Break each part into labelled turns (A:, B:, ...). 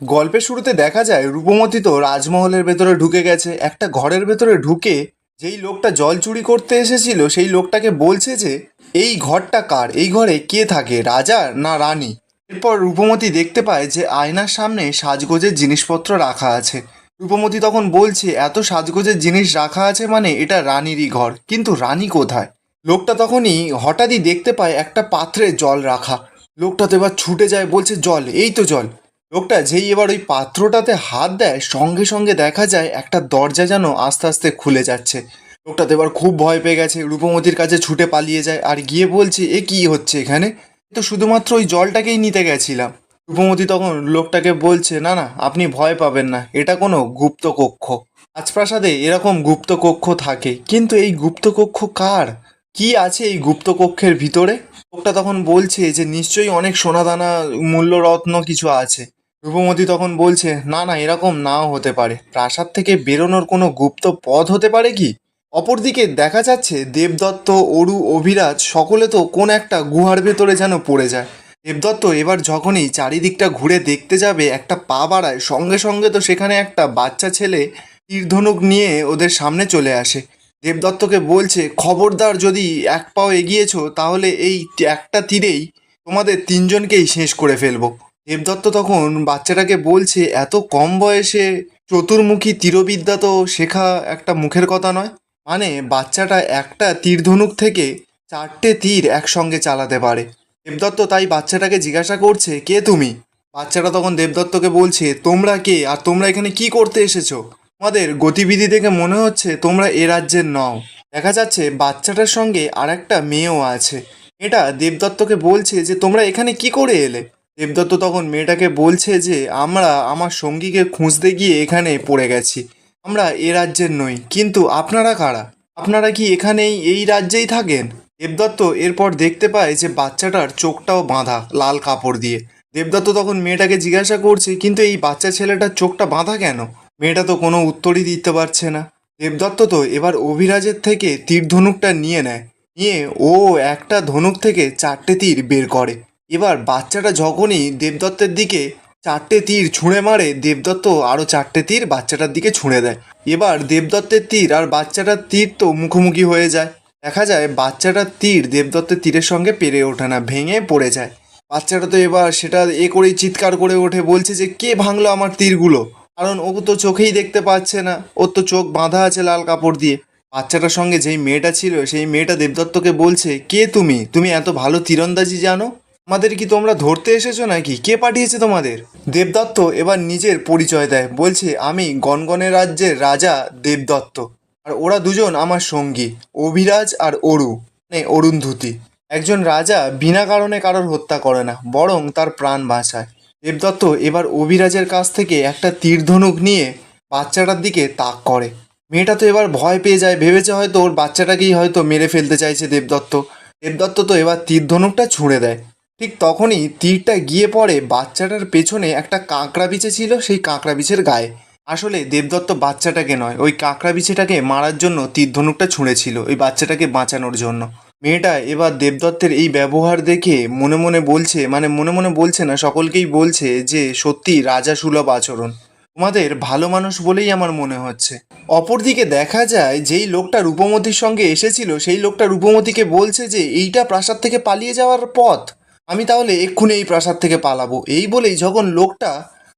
A: গল্পের শুরুতে দেখা যায় রূপমতি তো রাজমহলের ভেতরে ঢুকে গেছে। একটা ঘরের ভেতরে ঢুকে যেই লোকটা জল চুরি করতে এসেছিল সেই লোকটাকে বলছে যে এই ঘরটা কার, এই ঘরে কে থাকে, রাজা না রানী। এরপর রূপমতি দেখতে পায় যে আয়নার সামনে সাজগোজের জিনিসপত্র রাখা আছে। রূপমতি তখন বলছে এত সাজগোজের জিনিস রাখা আছে মানে এটা রানীরই ঘর, কিন্তু রানী কোথায়? লোকটা তখনই হঠাৎই দেখতে পায় একটা পাত্রে জল রাখা। লোকটা তো এবার ছুটে যায়, বলছে জল, এই তো জল। লোকটা যেই এবার ওই পাত্রটাতে হাত দেয় সঙ্গে সঙ্গে দেখা যায় একটা দরজা যেন আস্তে আস্তে খুলে যাচ্ছে। লোকটা তো এবার খুব ভয় পেয়ে গেছে, রূপমতির কাছে ছুটে পালিয়ে যায় আর গিয়ে বলছে এ কি হচ্ছে এখানে, তো শুধুমাত্র ওই জলটাকেই নিতে গেছিলাম। রূপমতি তখন লোকটাকে বলছে না না, আপনি ভয় পাবেন না, এটা কোনো গুপ্ত কক্ষ। রাজপ্রাসাদে এরকম গুপ্ত কক্ষ থাকে, কিন্তু এই গুপ্ত কক্ষ কার, কি আছে এই গুপ্ত কক্ষের ভিতরে? লোকটা তখন বলছে যে নিশ্চয়ই অনেক সোনাদানা মূল্যরত্ন কিছু আছে। রূপমতি তখন বলছে না না, এরকম নাও হতে পারে, প্রাসাদ থেকে বেরোনোর কোনো গুপ্ত পথ হতে পারে কি? অপরদিকে দেখা যাচ্ছে দেবদত্ত, অরু, অভিরাজ সকলে তো কোন একটা গুহার ভেতরে যেন পড়ে যায়। দেবদত্ত এবার যখনই চারিদিকটা ঘুরে দেখতে যাবে একটা পা বাড়ায়, সঙ্গে সঙ্গে তো সেখানে একটা বাচ্চা ছেলে তীরধনুক নিয়ে ওদের সামনে চলে আসে। দেবদত্তকে বলছে খবরদার, যদি এক পাও এগিয়েছো তাহলে এই একটা তীরেই তোমাদের তিনজনকেই শেষ করে ফেলবো। দেবদত্ত তখন বাচ্চাটাকে বলছে এত কম বয়সে চতুর্মুখী তীরবিদ্যা তো শেখা একটা মুখের কথা নয়। মানে বাচ্চাটা একটা তীরধনুক থেকে চারটে তীর একসঙ্গে চালাতে পারে। দেবদত্ত তাই বাচ্চাটাকে জিজ্ঞাসা করছে কে তুমি? বাচ্চাটা তখন দেবদত্তকে বলছে তোমরা কে আর তোমরা এখানে কি করতে এসেছো? তোমাদের গতিবিধি দেখে মনে হচ্ছে তোমরা এ রাজ্যের নও। দেখা যাচ্ছে বাচ্চাটার সঙ্গে আর একটা মেয়েও আছে। এটা দেবদত্তকে বলছে যে তোমরা এখানে কি করে এলে? দেবদত্ত তখন মেয়েটাকে বলছে যে আমরা আমার সঙ্গীকে খুঁজতে গিয়ে এখানে পড়ে গেছি, আমরা এ রাজ্যের নই। কিন্তু আপনারা কারা? আপনারা কি এখানেই এই রাজ্যেই থাকেন? দেবদত্ত এরপর দেখতে পায় যে বাচ্চাটার চোখটাও বাঁধা লাল কাপড় দিয়ে। দেবদত্ত তখন মেয়েটাকে জিজ্ঞাসা করছে কিন্তু এই বাচ্চা ছেলেটার চোখটা বাঁধা কেন? মেয়েটা তো কোনো উত্তরই দিতে পারছে না। দেবদত্ত তো এবার অভিরাজের থেকে তীর ধনুকটা নিয়ে নেয়, নিয়ে ও একটা ধনুক থেকে চারটে তীর বের করে। এবার বাচ্চাটা যখনই দেবদত্তের দিকে চারটে তীর ছুঁড়ে মারে, দেবদত্ত আরও চারটে তীর বাচ্চাটার দিকে ছুঁড়ে দেয়। এবার দেবদত্তের তীর আর বাচ্চাটার তীর তো মুখোমুখি হয়ে যায়। দেখা যায় বাচ্চাটার তীর দেবদত্তের তীরের সঙ্গে পেরে ওঠে না, ভেঙে পড়ে যায়। বাচ্চাটা তো এবার সেটা করেই চিৎকার করে ওঠে, বলছে যে কে ভাঙলো আমার তীরগুলো, কারণ ও তো চোখেই দেখতে পাচ্ছে না, ওর তো চোখ বাঁধা আছে লাল কাপড় দিয়ে। বাচ্চাটার সঙ্গে যেই মেয়েটা ছিল সেই মেয়েটা দেবদত্তকে বলছে কে তুমি, তুমি এত ভালো তীরন্দাজি জানো, আমাদের কি তোমরা ধরতে এসেছো নাকি, কে পাঠিয়েছে তোমাদের? দেবদত্ত এবার নিজের পরিচয় দেয়, বলছে আমি গনগনের রাজ্যের রাজা দেবদত্ত, আর ওরা দুজন আমার সঙ্গী, অভিরাজ আর অরু, মানে অরুন্ধতী। একজন রাজা বিনা কারণে কারোর হত্যা করে না, বরং তার প্রাণ বাঁচায়। দেবদত্ত এবার অভিরাজের কাছ থেকে একটা তীরধনুক নিয়ে বাচ্চাটার দিকে তাক করে। মেয়েটা তো এবার ভয় পেয়ে যায়, ভেবেছে হয়তো ওর বাচ্চাটাকেই হয়তো মেরে ফেলতে চাইছে দেবদত্ত। দেবদত্ত তো এবার তীরধনুকটা ছুঁড়ে দেয়। ঠিক তখনই তীরটা গিয়ে পড়ে বাচ্চাটার পেছনে একটা কাঁকড়া বিছে ছিল, সেই কাঁকড়া বিছের গায়ে। আসলে দেবদত্ত বাচ্চাটাকে নয়, ওই কাঁকড়া বিছেটাকে মারার জন্য তীরধনুকটা ছুঁড়েছিল, ওই বাচ্চাটাকে বাঁচানোর জন্য। মেয়েটা এবার দেবদত্তের এই ব্যবহার দেখে মনে মনে বলছে, মানে মনে মনে বলছে না, সকলকেই বলছে যে সত্যি রাজা সুলভ আচরণ, তোমাদের ভালো মানুষ বলেই আমার মনে হচ্ছে। অপরদিকে দেখা যায় যেই লোকটা রূপমতির সঙ্গে এসেছিল সেই লোকটা রূপমতিকে বলছে যে এইটা প্রাসাদ থেকে পালিয়ে যাওয়ার পথ, আমি তাহলে এক্ষুনি এই প্রাসাদ থেকে পালাবো। এই বলেই যখন লোকটা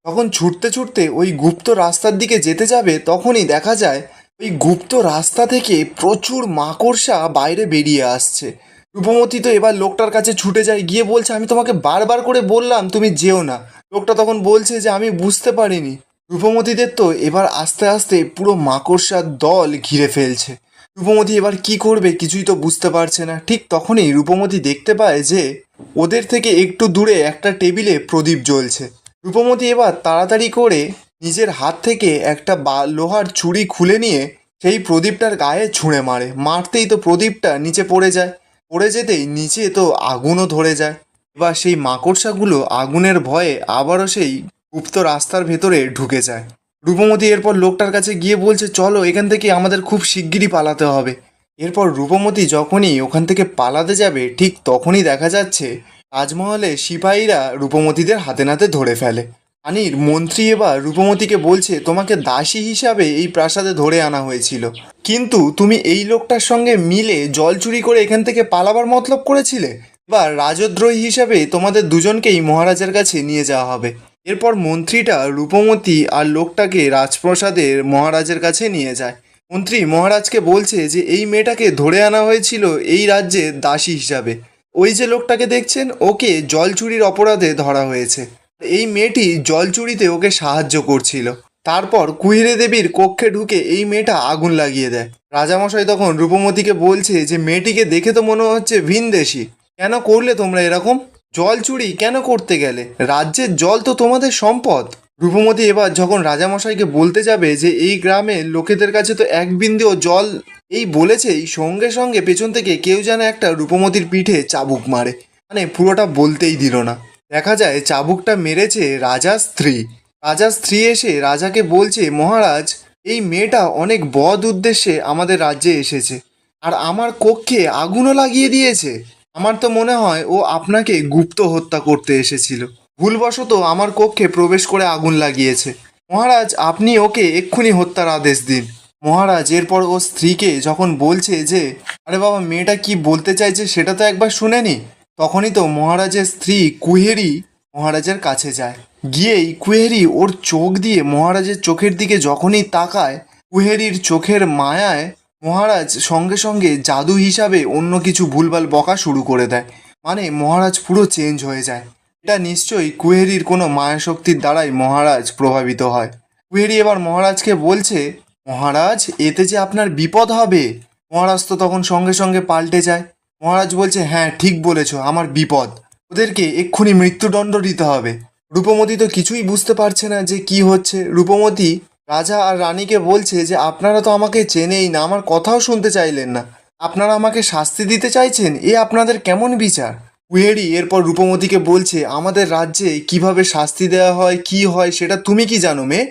A: তখন ছুটতে ছুটতে ওই গুপ্ত রাস্তার দিকে যেতে যাবে, তখনই দেখা যায় ওই গুপ্ত রাস্তা থেকে প্রচুর মাকড়সা বাইরে বেরিয়ে আসছে। রূপমতি তো এবার লোকটার কাছে ছুটে যায়, গিয়ে বলছে আমি তোমাকে বারবার করে বললাম তুমি যেও না। লোকটা তখন বলছে যে আমি বুঝতে পারিনি। রূপমতিদের তো এবার আস্তে আস্তে পুরো মাকড়সার দল ঘিরে ফেলছে। রূপমতি এবার কি করবে কিছুই তো বুঝতে পারছে না। ঠিক তখনই রূপমতি দেখতে পায় যে ওদের থেকে একটু দূরে একটা টেবিলে প্রদীপ জ্বলছে। রূপমতি এবার তাড়াতাড়ি করে নিজের হাত থেকে একটা লোহার ছুরি খুলে নিয়ে সেই প্রদীপটার গায়ে ছুঁড়ে মারে, মারতেই তো প্রদীপটা নিচে পড়ে যায়। পড়ে যেতেই নিচে তো আগুনও ধরে যায়। এবার সেই মাকড়সাগুলো আগুনের ভয়ে আবারও সেই গুপ্ত রাস্তার ভেতরে ঢুকে যায়। রূপমতি এরপর লোকটার কাছে গিয়ে বলছে চলো এখান থেকে আমাদের খুব শিগগিরই পালাতে হবে। এরপর রূপমতি যখনই ওখান থেকে পালাতে যাবে ঠিক তখনই দেখা যাচ্ছে রাজমহলে সিপাহীরা রূপমতিদের হাতে নাতে ধরে ফেলে। রানীর মন্ত্রী এবার রূপমতিকে বলছে তোমাকে দাসী হিসাবে এই প্রাসাদে ধরে আনা হয়েছিল, কিন্তু তুমি এই লোকটার সঙ্গে মিলে জল চুরি করে এখান থেকে পালাবার মতলব করেছিলে। এবার রাজদ্রোহী হিসাবে তোমাদের দুজনকেই মহারাজের কাছে নিয়ে যাওয়া হবে। এরপর মন্ত্রীটা রূপমতি আর লোকটাকে রাজপ্রাসাদের মহারাজের কাছে নিয়ে যায়। মন্ত্রী মহারাজকে বলছে যে এই মেয়েটাকে ধরে আনা হয়েছিল এই রাজ্যের দাসী হিসাবে। ওই যে লোকটাকে দেখছেন ওকে জল চুরির অপরাধে ধরা হয়েছে। এই মেয়েটি জল চুরিতে ওকে সাহায্য করছিল। তারপর কুহিরে দেবীর কক্ষে ঢুকে এই মেয়েটা আগুন লাগিয়ে দেয়। রাজামশাই তখন রূপমতিকে বলছে যে মেয়েটিকে দেখে তো মনে হচ্ছে ভিনদেশী, কেন করলে তোমরা এরকম? জল চুরি কেন করতে গেলে? রাজ্যের জল তো তোমাদের সম্পদ। রূপমতি এবার যখন রাজামশাইকে বলতে যাবে যে এই গ্রামের লোকেদের কাছে তো এক বিন্দুও জল, এই বলেছেই সঙ্গে সঙ্গে পেছন থেকে কেউ যেন একটা রূপমতির পিঠে চাবুক মারে, মানে পুরোটা বলতেই দিল না। দেখা যায় চাবুকটা মেরেছে রাজার স্ত্রী। রাজার স্ত্রী এসে রাজাকে বলছে মহারাজ, এই মেয়েটা অনেক বদ উদ্দেশ্যে আমাদের রাজ্যে এসেছে আর আমার কক্ষে আগুনও লাগিয়ে দিয়েছে। আমার তো মনে হয় ও আপনাকে গুপ্ত হত্যা করতে এসেছিল, ভুলবশত আমার কক্ষে প্রবেশ করে আগুন লাগিয়েছে। মহারাজ আপনি ওকে এক্ষুনি হত্যার আদেশ দিন। মহারাজ এরপর ও স্ত্রীকে যখন বলছে যে আরে বাবা মেয়েটা কি বলতে চাইছে সেটা তো একবার শুনে নি, তখনই তো মহারাজের স্ত্রী কুহেরি মহারাজের কাছে যায়। গিয়েই কুহেরি ওর চোখ দিয়ে মহারাজের চোখের দিকে যখনই তাকায়, কুহেরির চোখের মায়ায় মহারাজ সঙ্গে সঙ্গে জাদু হিসাবে অন্য কিছু ভুলভাল বকা শুরু করে দেয়। মানে মহারাজ পুরো চেঞ্জ হয়ে যায়। এটা নিশ্চয়ই কুহেরির কোনো মায়াশক্তির দ্বারাই মহারাজ প্রভাবিত হয়। কুহেরি এবার মহারাজকে বলছে মহারাজ এতে যে আপনার বিপদ হবে। মহারাজ তো তখন সঙ্গে সঙ্গে পাল্টে যায়। মহারাজ বলছে হ্যাঁ ঠিক বলেছ, আমার বিপদ, ওদেরকে এক্ষুনি মৃত্যুদণ্ড দিতে হবে। রূপমতি তো কিছুই বুঝতে পারছে না যে কি হচ্ছে। রূপমতি রাজা আর রানীকে বলছে যে আপনারা তো আমাকে চেনেই না, আমার কথাও শুনতে চাইলেন না, আপনারা আমাকে শাস্তি দিতে চাইছেন, এ আপনাদের কেমন বিচার? কুহেরি এরপর রূপমতিকে বলছে আমাদের রাজ্যে কিভাবে শাস্তি দেওয়া হয় কি হয় সেটা তুমি কি জানো মেয়ে?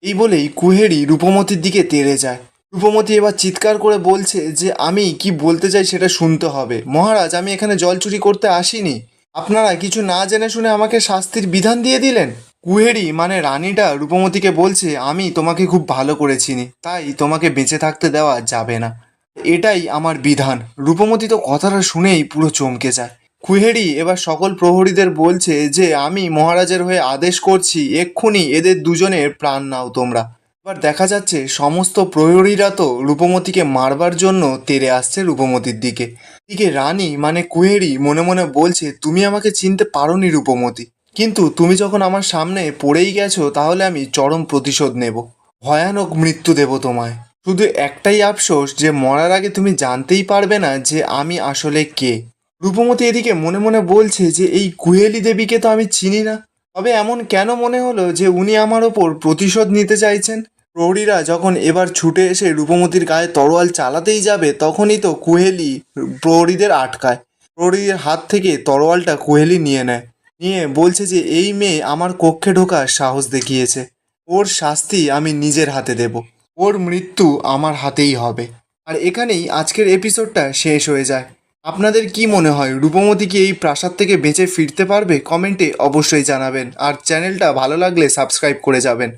A: এই বলেই কুহেরি রূপমতির দিকে তেড়ে যায়। রূপমতি এবার চিৎকার করে বলছে যে আমি কি বলতে চাই সেটা শুনতে হবে। মহারাজ আমি এখানে জল চুরি করতে আসিনি, আপনারা কিছু না জেনে শুনে আমাকে শাস্তির বিধান দিয়ে দিলেন। কুহেরি মানে রানীটা রূপমতিকে বলছে আমি তোমাকে খুব ভালো করে চিনি, তাই তোমাকে বেঁচে থাকতে দেওয়া যাবে না, এটাই আমার বিধান। রূপমতি তো কথাটা শুনেই পুরো চমকে যায়। কুহেরি এবার সকল প্রহরীদের বলছে যে আমি মহারাজের হয়ে আদেশ করছি এক্ষুনি এদের দুজনের প্রাণ নাও তোমরা। এবার দেখা যাচ্ছে সমস্ত প্রহরীরা তো রূপমতিকে মারবার জন্য তেড়ে আসছে রূপমতির দিকে। দিকে রানী মানে কুহেরি মনে মনে বলছে তুমি আমাকে চিনতে পারোনি রূপমতি, কিন্তু তুমি যখন আমার সামনে পড়েই গেছো তাহলে আমি চরম প্রতিশোধ নেব, ভয়ানক মৃত্যু দেব তোমায়। শুধু একটাই আফসোস যে মরার আগে তুমি জানতেই পারবে না যে আমি আসলে কে। রূপমতি এদিকে মনে মনে বলছে যে এই কুহেলি দেবীকে তো আমি চিনি না, তবে এমন কেন মনে হলো যে উনি আমার ওপর প্রতিশোধ নিতে চাইছেন। প্রহরীরা যখন এবার ছুটে এসে রূপমতির গায়ে তরোয়াল চালাতেই যাবে তখনই তো কুহেলি প্রহরীদের আটকায়। প্রহরীদের হাত থেকে তরোয়ালটা কুহেলি নিয়ে নেয়, নিয়ে বলছে যে এই মেয়ে আমার কক্ষে ঢোকার সাহস দেখিয়েছে, ওর শাস্তি আমি নিজের হাতে দেব, ওর মৃত্যু আমার হাতেই হবে। আর এখানেই আজকের এপিসোডটা শেষ হয়ে যায়। আপনাদের কি মনে হয় রূপমতি কি এই প্রাসাদ থেকে বেঁচে ফিরতে পারবে? কমেন্টে অবশ্যই জানাবেন, আর চ্যানেলটা ভালো লাগলে সাবস্ক্রাইব করে যাবেন।